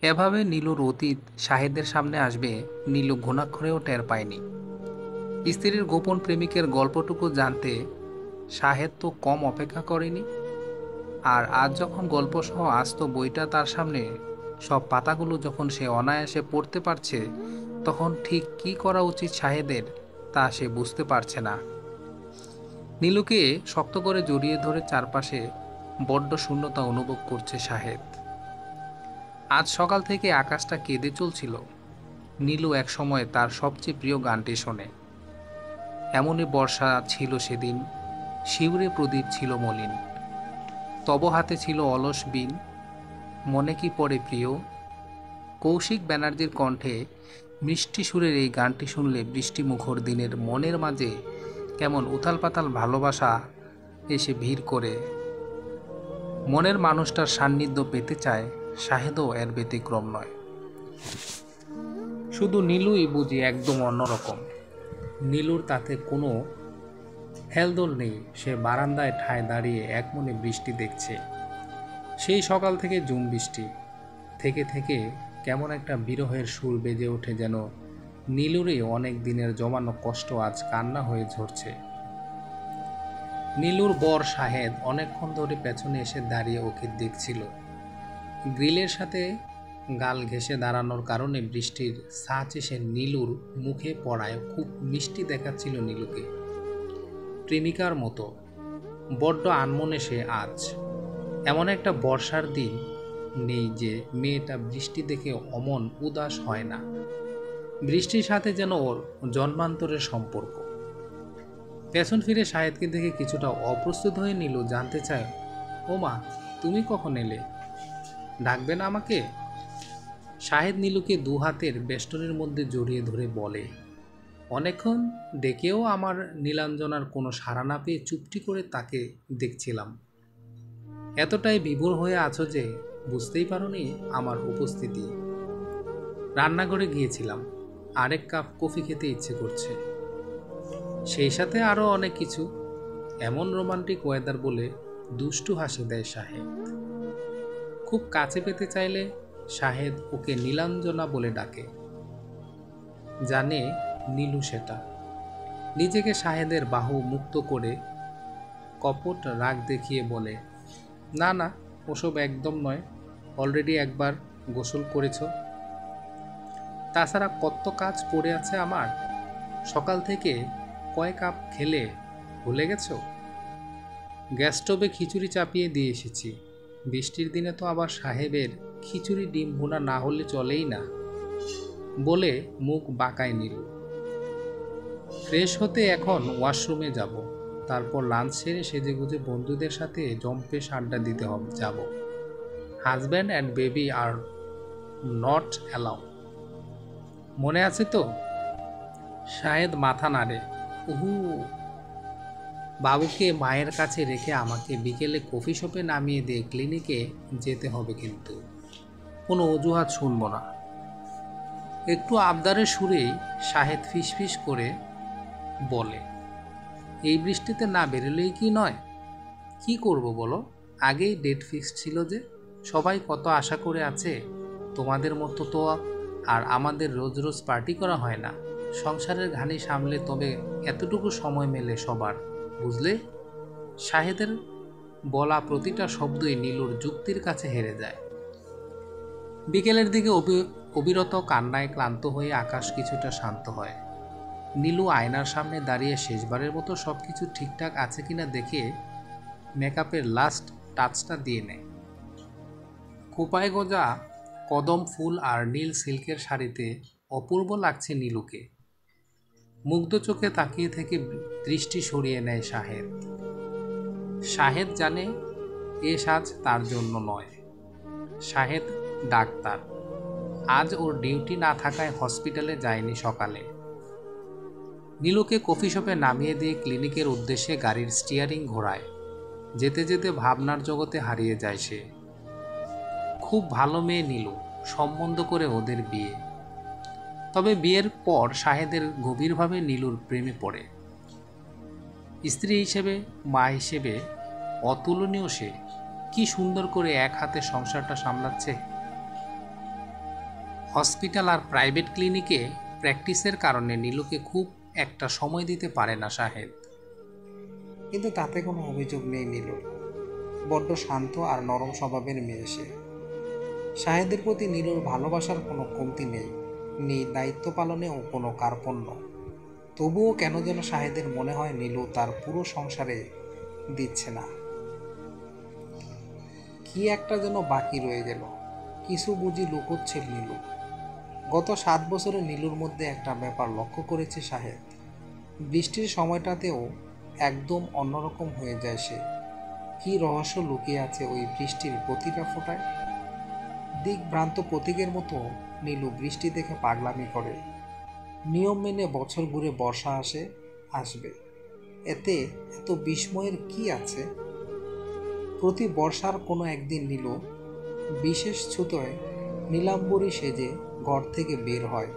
এভাবে নীলুর অতীত শাহেদের সামনে আসবে নীলু ঘুণাক্ষরেও টের পায়নি। স্ত্রীর গোপন প্রেমিকের গল্পটুকু জানতে শাহেদ তো কম অপেক্ষা করেনি। আর আজ যখন গল্পসহ আস্ত বইটা তার সামনে, সব পাতাগুলো যখন সে অনায়াসে পড়তে পারছে, তখন ঠিক কী করা উচিত শাহেদের তা সে বুঝতে পারছে না। নীলুকে শক্ত করে জড়িয়ে ধরে চারপাশে বড্ড শূন্যতা অনুভব করছে শাহেদ। আজ সকাল থেকে আকাশটা কেঁদে চলছিল। নীলু একসময় তার সবচেয়ে প্রিয় গানটি শোনে। এমনই বর্ষা ছিল সেদিন, শিউরে প্রদীপ ছিল মলিন, তব হাতে ছিল অলস বীণ, মনে কি পড়ে প্রিয়। কৌশিক ব্যানার্জির কণ্ঠে মিষ্টি সুরের এই গানটি শুনলে বৃষ্টিমুখর দিনের মনের মাঝে কেমন উথাল পাতাল ভালোবাসা এসে ভিড় করে। মনের মানুষটার সান্নিধ্য পেতে চায়, শাহেদও এর ব্যতিক্রম নয়। শুধু নীলুই বুঝি একদম অন্যরকম। নীলুর তাতে কোনো হেলদোল নেই। সে বারান্দায় ঠায় দাঁড়িয়ে একমনে বৃষ্টি দেখছে। সেই সকাল থেকে ঝুম বৃষ্টি থেকে থেকে কেমন একটা বিরহের সুর বেজে ওঠে, যেন নীলুরই অনেক দিনের জমানো কষ্ট আজ কান্না হয়ে ঝরছে। নীলুর বর শাহেদ অনেকক্ষণ ধরে পেছনে এসে দাঁড়িয়ে ওকে দেখছিল। গ্রিলের সাথে গাল ঘেঁষে দাঁড়ানোর কারণে বৃষ্টির ছাঁচ এসে নীলুর মুখে পড়ায় খুব মিষ্টি দেখাচ্ছিল নীলুকে, প্রেমিকার মতো। বড্ড আনমনে সে আজ। এমন একটা বর্ষার দিন নেই যে মেয়েটা বৃষ্টি দেখে অমন উদাস হয় না। বৃষ্টির সাথে যেন ওর জন্মান্তরের সম্পর্ক। পেছন ফিরে শাহেদকে দেখে কিছুটা অপ্রস্তুত হয়ে নীলু জানতে চায়, ও মা, তুমি কখন এলে? ডাকবে না আমাকে? শাহেদ নীলুকে দু হাতের বেষ্টনীর মধ্যে জড়িয়ে ধরে বলে, অনেকক্ষণ ডেকেও আমার নীলাঞ্জনার কোনো সাড়া না পেয়ে চুপটি করে তাকে দেখছিলাম। এতটাই বিভোর হয়ে আছো যে বুঝতেই পারোনি আমার উপস্থিতি। রান্নাঘরে গিয়েছিলাম, আরেক কাপ কফি খেতে ইচ্ছে করছে, সেই সাথে আরও অনেক কিছু। এমন রোমান্টিক ওয়েদার বলে দুষ্টু হাসি দেয় শাহেদ। খুব কাছে পেতে চাইলে শাহেদ ওকে নীলাঞ্জনা বলে ডাকে। জানে নীলু সেটা। নিজেকে শাহেদের বাহু মুক্ত করে কপট রাগ দেখিয়ে বলে, না না, ওসব একদম নয়, অলরেডি একবার গোসল করেছ। তাছাড়া কত কাজ পড়ে আছে আমার। সকাল থেকে কয় কাপ খেলে ভুলে গেছো? গ্যাস স্টোভে খিচুড়ি চাপিয়ে দিয়ে এসেছি। বৃষ্টির দিনে তো আবার সাহেবের খিচুড়ি ডিম ভুনা না হলে চলেই না, বলে মুখ বাঁকায় নিল। ফ্রেশ হতে এখন ওয়াশরুমে যাব, তারপর লাঞ্চ সেরে সেজেগুজে বন্ধুদের সাথে জম্পেশ আড্ডা দিতে যাব। Husband and baby are not allow, মনে আছে তো? শাহেদ মাথা নাড়ে। উহু। বাবুকে মায়ের কাছে রেখে আমাকে বিকেলে কফি শপে নামিয়ে দিয়ে ক্লিনিকে যেতে হবে, কিন্তু কোনো অজুহাত শুনব না। একটু আবদারের সুরেই শাহেদ ফিসফিস করে বলে, এই বৃষ্টিতে না বেরোলেই কি নয়? কি করব বলো? আগেই ডেট ফিক্সড ছিল যে। সবাই কত আশা করে আছে। তোমাদের মতো তো আর আমাদের রোজ রোজ পার্টি করা হয় না। সংসারের ঘানি সামলে তবে এতটুকু সময় মেলে সবার, বুঝলে? শাহেদের বলা প্রতিটা শব্দই নীলুর যুক্তির কাছে হেরে যায়। বিকেলের দিকে অবিরত কান্নায় ক্লান্ত হয়ে আকাশ কিছুটা শান্ত হয়। নীলু আয়নার সামনে দাঁড়িয়ে শেষবারের মতো সব কিছু ঠিকঠাক আছে কিনা দেখে মেকআপের লাস্ট টাচটা দিয়ে নেয়। খোঁপায় গোজা কদম ফুল আর নীল সিল্কের শাড়িতে অপূর্ব লাগছে নীলুকে। মুগ্ধ চোখে তাকিয়ে থেকে দৃষ্টি সরিয়ে নেয় শাহেদ। শাহেদ জানে এ সাজ তার জন্য নয়। শাহেদ ডাক্তার, আজ ওর ডিউটি না থাকায় হসপিটালে যায়নি সকালে। নীলুকে কফি শপে নামিয়ে দিয়ে ক্লিনিকের উদ্দেশ্যে গাড়ির স্টিয়ারিং ঘোরায়। যেতে যেতে ভাবনার জগতে হারিয়ে যায় সে। খুব ভালো মেয়ে নীলু, সম্বন্ধ করে ওদের বিয়ে। তবে বিয়ের পর শাহেদের গভীরভাবে নীলুর প্রেমে পড়ে। স্ত্রী হিসেবে, মা হিসেবে অতুলনীয় সে। কি সুন্দর করে এক হাতে সংসারটা সামলাচ্ছে। হসপিটাল আর প্রাইভেট ক্লিনিকে প্র্যাকটিসের কারণে নীলুকে খুব একটা সময় দিতে পারে না শাহেদ। কিন্তু তাতে কোনো অভিযোগ নেই নীলুর। বড্ড শান্ত আর নরম স্বভাবের মেয়ে সে। শাহেদের প্রতি নীলুর ভালোবাসার কোনো কমতি নেই, নেই দায়িত্ব পালনেও কোনো কার্পণ্য। তবুও কেন যেন শাহেদের মনে হয় নীলু তার পুরো সংসারে দিচ্ছে না। কি একটা যেন বাকি রয়ে গেল, কিছু বুঝি লুকোচ্ছে নীলু। গত 7 বছরে নীলুর মধ্যে একটা ব্যাপার লক্ষ্য করেছে শাহেদ। বৃষ্টির সময়টাতেও একদম অন্যরকম হয়ে যায় সে। কি রহস্য লুকিয়ে আছে ওই বৃষ্টির প্রতিটা ফোঁটায়। দিকভ্রান্ত প্রতীকের মতো নীলু বৃষ্টি দেখে পাগলামি করে। নিয়ম মেনে বছর ঘুরে বর্ষা আসবে, এতে এত বিস্ময়ের কি আছে। প্রতি বর্ষার কোনো একদিন নীলু বিশেষ ছুতোয় নীলাম্বরী সেজে ঘর থেকে বের হয়,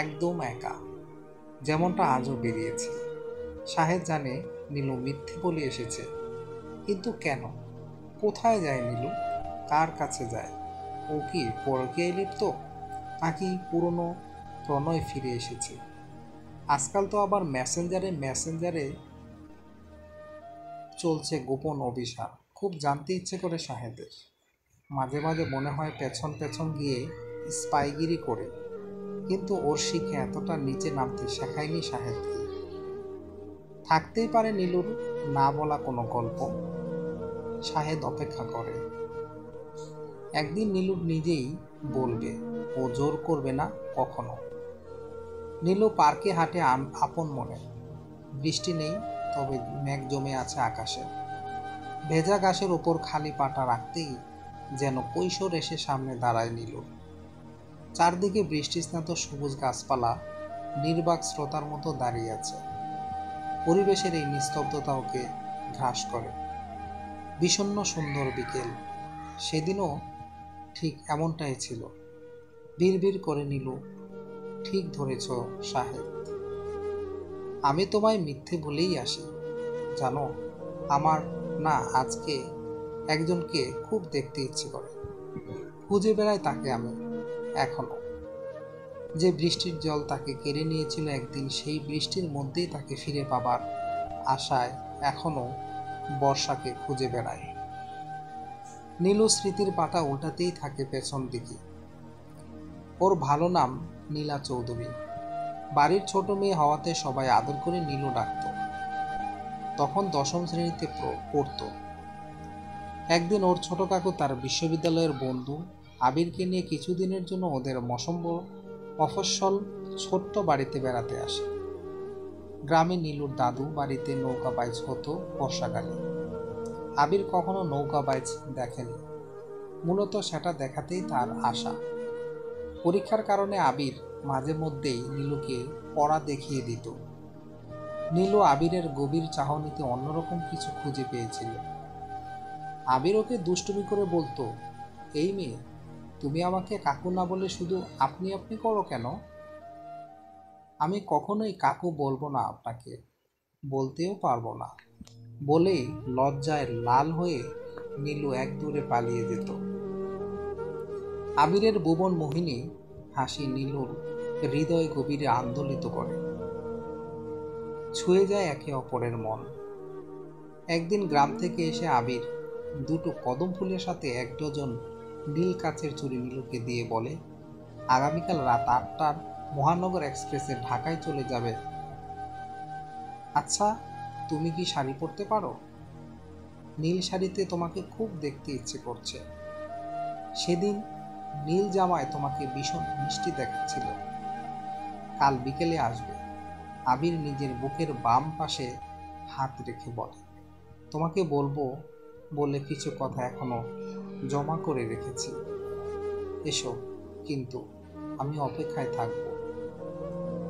একদম একা, যেমনটা আজও বেরিয়েছে। শাহেদ জানে নীলু মিথ্যে বলে এসেছে, কিন্তু কেন, কোথায় যায় নীলু, কার কাছে যায়? ও কি পরকীয়ায় লিপ্ত, নাকি পুরনো প্রণয় ফিরে এসেছে? আজকাল তো আবার মেসেঞ্জারে চলছে গোপন অভিসার। খুব জানতে ইচ্ছে করে শাহেদের। মাঝে মাঝে মনে হয় পেছন পেছন গিয়ে স্পাইগিরি করে, কিন্তু ওর শিখে এতটা নিচে নামতে শেখায়নি শাহেদকে। থাকতেই পারে নীলুর না বলা কোনো গল্প। শাহেদ অপেক্ষা করে, একদিন নীলুর নিজেই বলবে, ও জোর করবে না কখনো। নীলু পার্কে হাঁটে আপন মনে। বৃষ্টি নেই, তবে মেঘ জমে আছে আকাশে। ভেজা ঘাসের ওপর খালি পাটা রাখতেই যেন কৈশোর এসে সামনে দাঁড়ায় নীলু। চারদিকে বৃষ্টিস্নাত সবুজ গাছপালা নির্বাক শ্রোতার মতো দাঁড়িয়ে আছে। পরিবেশের এই নিস্তব্ধতা ওকে গ্রাস করে। বিষণ্ণ সুন্দর বিকেল। সেদিনও ঠিক এমনটাই ছিল। বিড়বিড় করে নীলু, ঠিক ধরেছ শাহেদ, আমি তোমায় মিথ্যে বলেই আসি। জানো, আমার না আজকে একজনকে খুব দেখতে ইচ্ছে করে। খুঁজে বেড়াই তাকে আমি এখনো। যে বৃষ্টির জল তাকে কেড়ে নিয়েছিল একদিন, সেই বৃষ্টির মধ্যেই তাকে ফিরে পাবার আশায় এখনো বর্ষাকে খুঁজে বেড়ায়। নীলু স্মৃতির পাতা উল্টাতেই থাকে পেছন দিকে। ওর ভালো নাম নীলা চৌধুরী। বাড়ির ছোট মেয়ে হওয়াতে সবাই আদর করে নীলু ডাকত। তখন ১০ম শ্রেণীতে পড়ত। একদিন ওর ছোট কাকু তার বিশ্ববিদ্যালয়ের বন্ধু আবিরকে নিয়ে কিছুদিনের জন্য ওদের মফস্বল ছোট্ট বাড়িতে বেড়াতে আসে। গ্রামে নীলুর দাদু বাড়িতে নৌকা বাইচ হতো বর্ষাকালে। আবির কখনো নৌকা বাইচ দেখেনি, মূলত সেটা দেখাতেই তার আশা। পরীক্ষার কারণে আবির মাঝে মধ্যেই নীলুকে পড়া দেখিয়ে দিত। নীলু আবিরের গভীর চাহনিতে অন্যরকম কিছু খুঁজে পেয়েছিল। আবির ওকে দুষ্টুমি করে বলতো, এই মেয়ে, তুমি আমাকে কাকু না বলে শুধু আপনি আপনি করো কেন? আমি কখনোই কাকু বলবো না আপনাকে, বলতেও পারবো না বলেই লজ্জায় লাল হয়ে নীলু এক দূরে পালিয়ে যেত। আবিরের ভুবন মোহিনী হাসি নীলুর হৃদয় গভীরে আন্দোলিত করে, ছুঁয়ে যায় একে অপরের মন। একদিন গ্রাম থেকে এসে আবির দুটো কদম ফুলের সাথে ১ ডজন নীল কাচের চুড়ি নীলুকে দিয়ে বলে, আগামীকাল রাত ৮টার মহানগর এক্সপ্রেসে ঢাকায় চলে যাবে। আচ্ছা, তুমি কি শাড়ি পরতে পারো? নীল শাড়িতে তোমাকে খুব দেখতে ইচ্ছে করছে। সেদিন নীল জামায় তোমাকে ভীষণ মিষ্টি দেখাচ্ছিল। কাল বিকেলে আসবে। আবির নিজের বুকের বাম পাশে হাত রেখে বলে, তোমাকে বলবো বলে কিছু কথা এখনো জমা করে রেখেছি। এসো, কিন্তু আমি অপেক্ষায় থাকবো।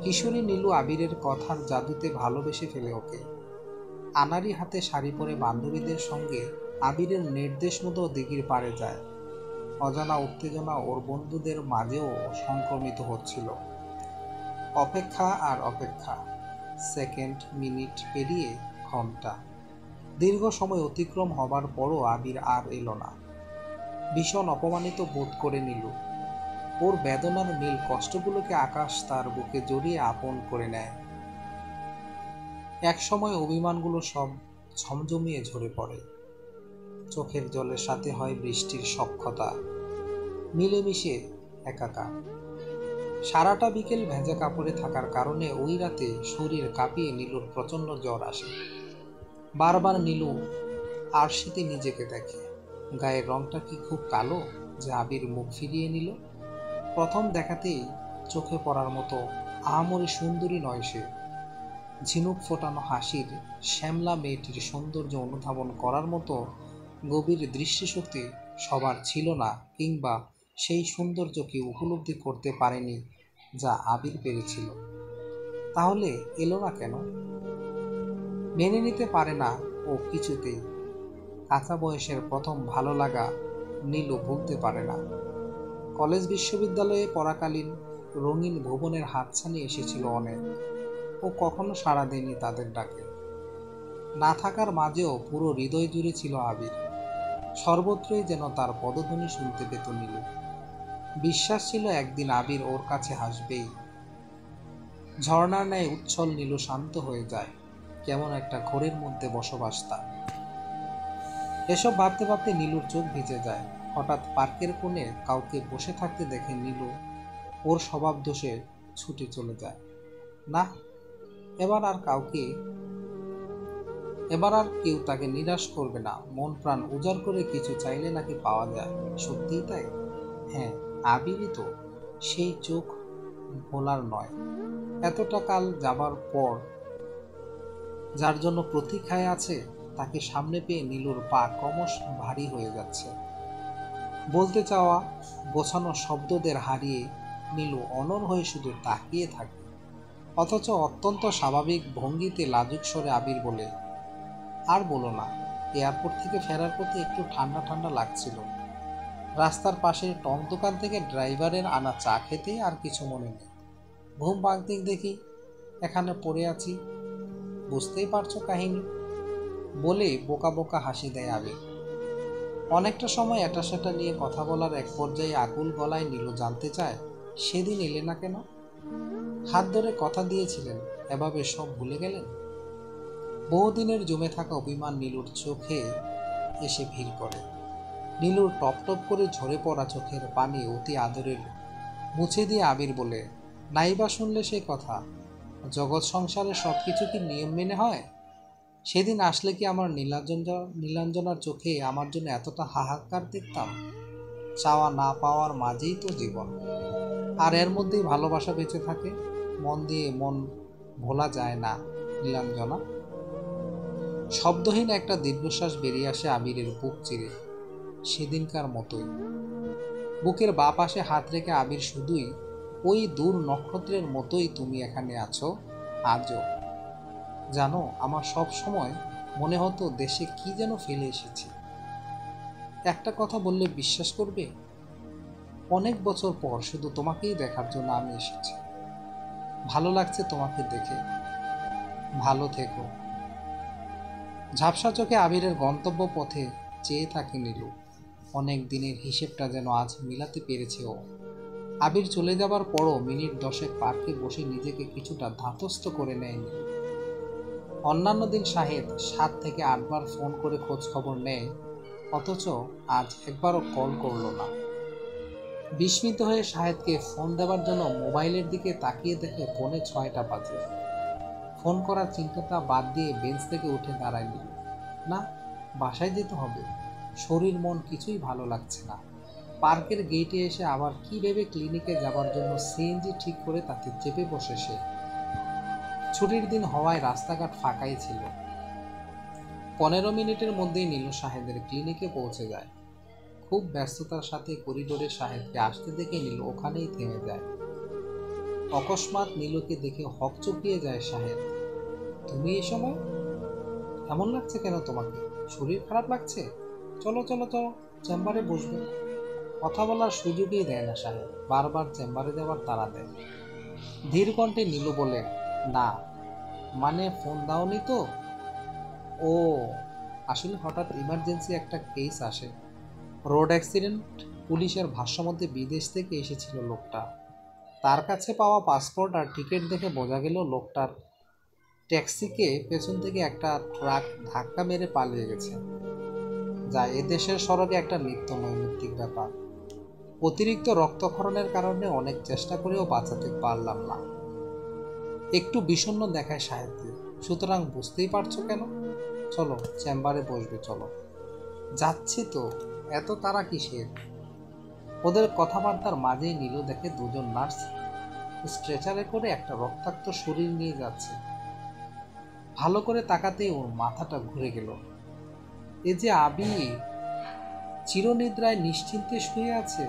কিশোরী নীলু আবিরের কথার জাদুতে ভালোবেসে ফেলে ওকে। আনাড়ি হাতে শাড়ি পরে বান্ধবীদের সঙ্গে আবিরের নির্দেশ মতো দিঘির পাড়ে যায়। অজানা উত্তেজনা ওর বন্ধুদের মাঝেও সংক্রমিত হচ্ছিল। অপেক্ষা আর অপেক্ষা। সেকেন্ড, মিনিট পেরিয়ে ঘন্টা। দীর্ঘ সময় অতিক্রম হবার পরও আবির আর এলো না। ভীষণ অপমানিত বোধ করে নীলু। ওর বেদনার নীল কষ্টগুলোকে আকাশ তার বুকে জড়িয়ে আপন করে নেয়। এক সময় অভিমানগুলো সব ঝমঝমিয়ে ঝরে পড়ে। চোখের জলের সাথে হয় বৃষ্টির সখ্যতা, মিলেমিশে একাকার। সারাটা বিকেল ভেজা কাপড়ে থাকার কারণে ওই রাতে শরীর কাঁপিয়ে নীলুর প্রচণ্ড জ্বর আসে। বারবার নীলু আরশিতে নিজেকে দেখে। গায়ের রংটা কি খুব কালো যে আবির মুখ ফিরিয়ে নিল? প্রথম দেখাতেই চোখে পড়ার মতো আহামরি সুন্দরী নয় সে। ঝিনুক ফোটানো হাসির শ্যামলা মেয়েটির সৌন্দর্য অনুধাবন করার মতো গভীর দৃষ্টিশক্তি সবার ছিল না, কিংবা সেই সৌন্দর্যকে উপলব্ধি করতে পারেনি যা আবির পেরেছিল। তাহলে এলো না কেন? মেনে নিতে পারে না ও কিছুতেই। কাঁচা বয়সের প্রথম ভালো লাগা নীলু ভুলতে পারে না। কলেজ বিশ্ববিদ্যালয়ে পড়াকালীন রঙিন ভুবনের হাতছানি এসেছিল অনেক। ও কখনো সাড়া দেয়নি তাদের ডাকে। না থাকার মাঝেও পুরো হৃদয় জুড়ে ছিল আবির। সর্বত্রই যেন তার পদধ্বনি শুনতে পেত নীলু। বিশ্বাস ছিল একদিন আবির ওর কাছে হাসবেই। ঝর্ণার ন্যায় উচ্ছল নীলু শান্ত হয়ে যায়। কেমন একটা ঘোরের মধ্যে বসবাস তার। এসব ভাবতে ভাবতে নীলুর চোখ ভিজে যায়। হঠাৎ পার্কের কোণে কাউকে বসে থাকতে দেখে নীলু ওর স্বভাব দোষে ছুটে চলে যায়। না, এবার আর কেউ তাকে নিরাশ করবে না। মন প্রাণ উজাড় করে কিছু চাইলে নাকি পাওয়া যায়। সত্যিই তাই। হ্যাঁ, আবিরই তো সেই চোখ ভোলার নয়। এতটা কাল যাবার পর যার জন্য প্রতীক্ষায় আছে, তাকে সামনে পেয়ে নীলুর পা ক্রমশ ভারী হয়ে যাচ্ছে। বলতে চাওয়া গোছানো শব্দদের হারিয়ে নীলু অনড় হয়ে শুধু তাকিয়ে থাকে। অথচ অত্যন্ত স্বাভাবিক ভঙ্গিতে লাজুক স্বরে আবির বলে, আর বলো না, এয়ারপোর্ট থেকে ফেরার পথে একটু ঠান্ডা ঠান্ডা লাগছিল। রাস্তার পাশে টং দোকান থেকে ড্রাইভারের আনা চা খেতে, আর কিছু মনে নেই। ঘুম ভাঙতেই দেখি এখানে পড়ে আছি। বুঝতেই পারছো কাহিনী। বলে বোকা বোকা হাসি দেয় আবির। অনেকটা সময় এটা সেটা নিয়ে কথা বলার এক পর্যায়ে আকুল গলায় নীলু জানতে চায়, সেদিন এলে না কেন? হাত ধরে কথা দিয়েছিলেন, এভাবে সব ভুলে গেলেন? বহুদিনের জমে থাকা অভিমান নীলুর চোখে এসে ভিড় করে। নীলুর টপ টপ করে ঝরে পড়া চোখের পানি অতি আদরের মুছে দিয়ে আবির বলে, নাইবা শুনলে সে কথা। জগৎ সংসারে সব কিছু কি নিয়ম মেনে হয়? সেদিন আসলে কি আমার নীলাঞ্জনার চোখে আমার জন্য এতটা হাহাকার দেখতাম? চাওয়া না পাওয়ার মাঝেই তো জীবন। আর এর মধ্যেই ভালোবাসা বেঁচে থাকে। মন দিয়ে মন ভোলা যায় না নীলাঞ্জনা। শব্দহীন একটা দীর্ঘশ্বাস বেরিয়ে আসে আবিরের বুক চিরে। সেদিনকার মতোই বুকের বাঁ পাশে হাত রেখে আবির শুধুই, ওই দূর নক্ষত্রের মতোই তুমি এখানে আছো আজও। জানো, আমার সব সময় মনে হতো দেশে কি যেন ফেলে এসেছি। একটা কথা বললে বিশ্বাস করবে? অনেক বছর পর শুধু তোমাকেই দেখার জন্য আমি এসেছি। ভালো লাগছে তোমাকে দেখে। ভালো থেকো। ঝাপসা চোখে আবিরের গন্তব্য পথে চেয়ে থাকে নীলু। অনেক দিনের হিসেবটা যেন আজ মিলাতে পেরেছে ও। আবির চলে যাবার পরও মিনিট 10 পার্কে বসে নিজেকে কিছুটা ধাতস্থ করে নেয়নি। অন্যান্য দিন শাহেদ 7 থেকে 8 বার ফোন করে খোঁজ খবর নেয়, অথচ আজ একবারও কল করল না। বিস্মিত হয়ে শাহেদকে ফোন দেওয়ার জন্য মোবাইলের দিকে তাকিয়ে দেখে পৌনে 6টা বাজে। ফোন করার চিন্তাটা বাদ দিয়ে বেঞ্চ থেকে উঠে দাঁড়ায় নিল। না, বাসায় যেতে হবে। শরীর মন কিছুই ভালো লাগছে না। পার্কের গেটে এসে আবার কি ভেবে ক্লিনিকে যাবার জন্য সিএনজি ঠিক করে তাতে চেপে বসে সে। ছুটির দিন হওয়ায় রাস্তাঘাট ফাঁকাই ছিল। 15 মিনিটের মধ্যেই নীলু শাহেদের ক্লিনিকে পৌঁছে যায়। খুব ব্যস্ততার সাথে করিডোরে শাহেদকে আসতে দেখে নীলু ওখানেই থেমে যায়। অকস্মাৎ নীলুকে দেখে হকচকিয়ে যায় শাহেদ। তুমি এই সময়? এমন লাগছে কেন তোমাকে? শরীর খারাপ লাগছে? চলো চলো চলো, চেম্বারে বসবে। কথা বলার সুযোগই দেয় না সাহেব, বারবার চেম্বারে যাওয়ার তাড়া দেয়। ধীর কণ্ঠে নীলু বলে, না মানে ফোন দাওনি তো? ও, আসলে হঠাৎ ইমার্জেন্সি একটা কেস আসে। Road accident. পুলিশের ভাষ্যমতে বিদেশ থেকে এসেছিল লোকটা। তার কাছে পাওয়া পাসপোর্ট আর টিকিট দেখে বোঝা গেল লোকটার ট্যাক্সিকে পেছন থেকে একটা ট্রাক ধাক্কা মেরে পালিয়ে গেছে, যা এদেশের সড়কে একটা নিত্য নৈমিত্তিক ব্যাপার। অতিরিক্ত রক্তক্ষরণের কারণে অনেক চেষ্টা করেও বাঁচাতে পারলাম না। একটু বিষণ্ণ দেখায় সাহেবকে। সুতরাং বুঝতেই পারছো কেন। চলো চেম্বারে বসবে, চলো। যাচ্ছি তো, এত তারা কিসের? ওদের কথাবার্তার মাঝেই নীলু দেখে দুজন নার্স স্ট্রেচারে করে একটা রক্তাক্ত শরীর নিয়ে যাচ্ছে। ভালো করে তাকাতেই ওর মাথাটা ঘুরে গেল। এ যে আবির, চিরনিদ্রায় নিশ্চিন্তে শুয়ে আছে।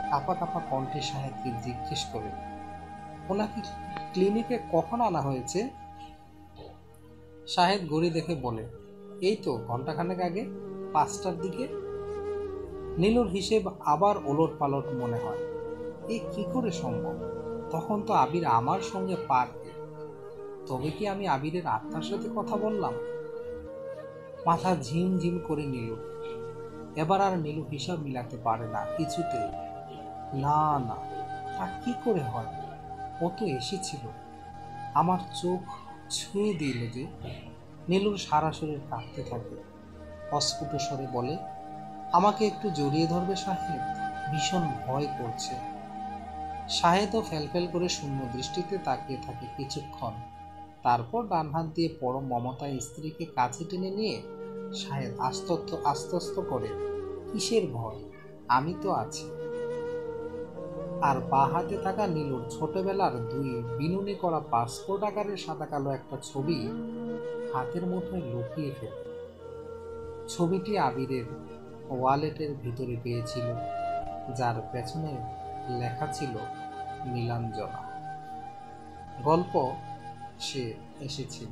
কাঁপা কাঁপা কণ্ঠে সাহেবকে জিজ্ঞেস করে, ওনাকে ক্লিনিকে কখন আনা হয়েছে? সাহেব ঘড়ি দেখে বলে, এই তো ঘন্টাখানেক আগে, 5টার দিকে। নীলুর হিসেব আবার ওলট পালট মনে হয়। এ কি করে সম্ভব? তখন তো আবির আমার সঙ্গে পার্কে। তবে কি আমি আবিরের আত্মার সাথে কথা বললাম? মাথা ঝিম ঝিম করে নীলু। এবার আর নীলু হিসাব মিলাতে পারে না কিছুতেই। না না, তা কি করে হয়? ও তো এসেছিল, আমার চোখ ছুঁয়ে দিল যে। নীলুর সারা শরীর কাঁপতে থাকে। অস্ফুট স্বরে বলে, আমাকে একটু জড়িয়ে ধরবে সাহেব? ভীষণ ভয় করছে। সাহেদও ফেলফেল করে শূন্য দৃষ্টিতে তাকিয়ে থাকে কিছুক্ষণ। তারপর ডান হাত দিয়ে পরম মমতায় স্ত্রীকে কাছে টেনে নিয়ে সাহেদ আস্তস্ত করে, কিসের ভয়, আমি তো আছি। আর বা হাতে থাকা নীলুর ছোটবেলার 2 বিনুনি করা পাসপোর্ট আকারের সাদা কালো একটা ছবি হাতের মুঠোয় লুকিয়ে ফেলে। ছবিটি আবিরের ওয়ালেটের ভিতরে পেয়েছিল, যার পেছনে লেখা ছিল নীলাঞ্জনা। গল্প সে এসেছিল।